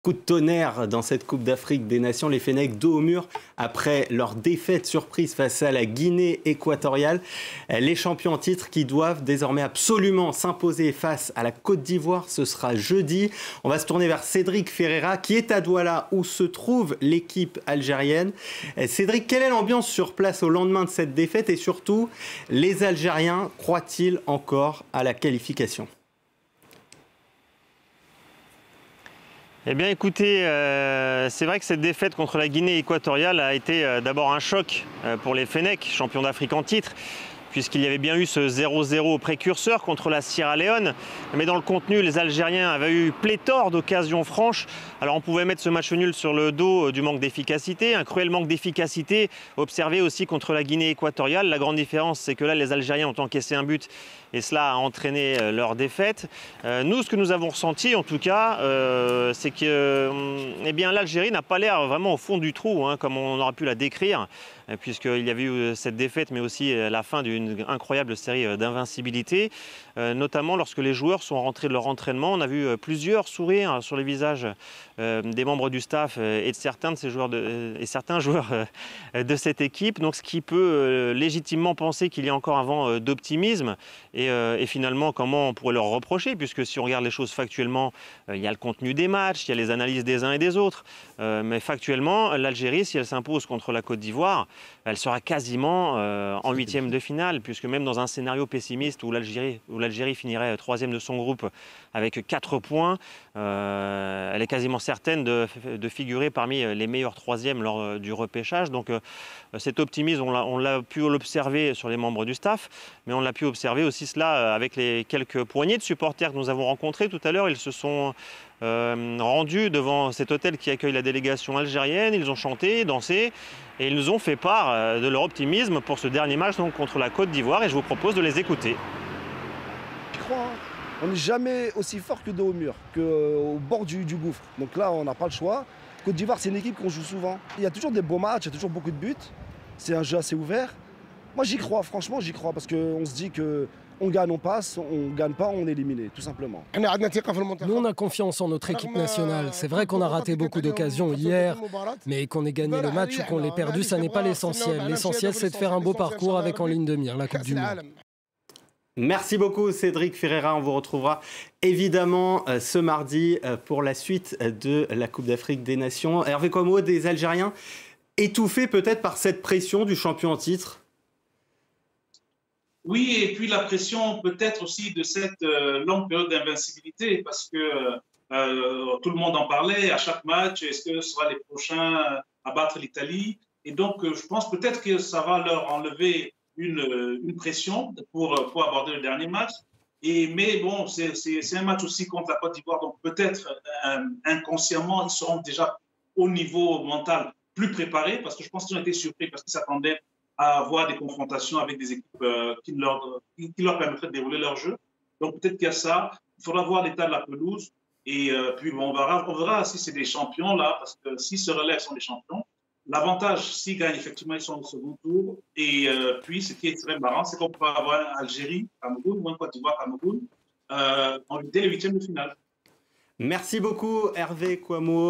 Coup de tonnerre dans cette Coupe d'Afrique des Nations, les Fennecs dos au mur après leur défaite surprise face à la Guinée équatoriale. Les champions en titre qui doivent désormais absolument s'imposer face à la Côte d'Ivoire, ce sera jeudi. On va se tourner vers Cédric Ferreira qui est à Douala où se trouve l'équipe algérienne. Cédric, quelle est l'ambiance sur place au lendemain de cette défaite et surtout, les Algériens croient-ils encore à la qualification ? Eh bien écoutez, c'est vrai que cette défaite contre la Guinée équatoriale a été d'abord un choc pour les Fennecs, champions d'Afrique en titre, puisqu'il y avait bien eu ce 0-0 précurseur contre la Sierra Leone. Mais dans le contenu, les Algériens avaient eu pléthore d'occasions franches. Alors on pouvait mettre ce match nul sur le dos du manque d'efficacité, un cruel manque d'efficacité observé aussi contre la Guinée équatoriale. La grande différence, c'est que là, les Algériens ont encaissé un but et cela a entraîné leur défaite. Nous, ce que nous avons ressenti, en tout cas, c'est que l'Algérie n'a pas l'air vraiment au fond du trou, comme on aurait pu la décrire, puisqu'il y avait eu cette défaite, mais aussi la fin d'une incroyable série d'invincibilité, notamment lorsque les joueurs sont rentrés de leur entraînement. On a vu plusieurs sourires sur les visages des membres du staff et de certains joueurs de cette équipe. Donc, ce qui peut légitimement penser qu'il y a encore un vent d'optimisme. Et finalement, comment on pourrait leur reprocher, puisque si on regarde les choses factuellement, il y a le contenu des matchs, il y a les analyses des uns et des autres. Mais factuellement, l'Algérie, si elle s'impose contre la Côte d'Ivoire, elle sera quasiment en huitième de finale, puisque même dans un scénario pessimiste où l'Algérie finirait troisième de son groupe avec 4 points, elle est quasiment certaine de figurer parmi les meilleurs troisièmes lors du repêchage. Donc cet optimisme, on l'a pu l'observer sur les membres du staff, mais on l'a pu observer aussi cela avec les quelques poignées de supporters que nous avons rencontrés tout à l'heure. Ils se sont rendus devant cet hôtel qui accueille la délégation algérienne. Ils ont chanté, dansé et ils nous ont fait part de leur optimisme pour ce dernier match donc, contre la Côte d'Ivoire et je vous propose de les écouter. Je crois, on n'est jamais aussi fort que dos au mur, qu'au bord du gouffre. Donc là, on n'a pas le choix. Côte d'Ivoire, c'est une équipe qu'on joue souvent. Il y a toujours des beaux matchs, il y a toujours beaucoup de buts. C'est un jeu assez ouvert. Moi, j'y crois, franchement, j'y crois, parce qu'on se dit qu'on gagne, on passe, on gagne pas, on est éliminé, tout simplement. Nous, on a confiance en notre équipe nationale. C'est vrai qu'on a raté beaucoup d'occasions hier, mais qu'on ait gagné le match ou qu'on l'ait perdu, ça n'est pas l'essentiel. L'essentiel, c'est de faire un beau parcours avec en ligne de mire la Coupe du Monde. Merci beaucoup Cédric Ferreira, on vous retrouvera évidemment ce mardi pour la suite de la Coupe d'Afrique des Nations. Hervé Kouamouo, des Algériens étouffés peut-être par cette pression du champion en titre? Oui, et puis la pression peut-être aussi de cette longue période d'invincibilité, parce que tout le monde en parlait à chaque match. Est-ce que ce sera les prochains à battre l'Italie? Et donc, je pense peut-être que ça va leur enlever une pression pour aborder le dernier match. Mais bon, c'est un match aussi contre la Côte d'Ivoire, donc peut-être inconsciemment, ils seront déjà au niveau mental plus préparés, parce que je pense qu'ils ont été surpris, parce qu'ils s'attendaient à avoir des confrontations avec des équipes qui leur permettraient de dérouler leur jeu. Donc peut-être qu'il y a ça. Il faudra voir l'état de la pelouse. Et puis bon, on verra si c'est des champions là, parce que s'ils se relèvent, sont des champions. L'avantage, s'ils gagnent, effectivement, ils sont au second tour. Et puis, ce qui est très marrant, c'est qu'on peut avoir Algérie, Cameroun, ou un Côte d'Ivoire, Cameroun, dès les huitièmes de finale. Merci beaucoup Hervé Kouamouo.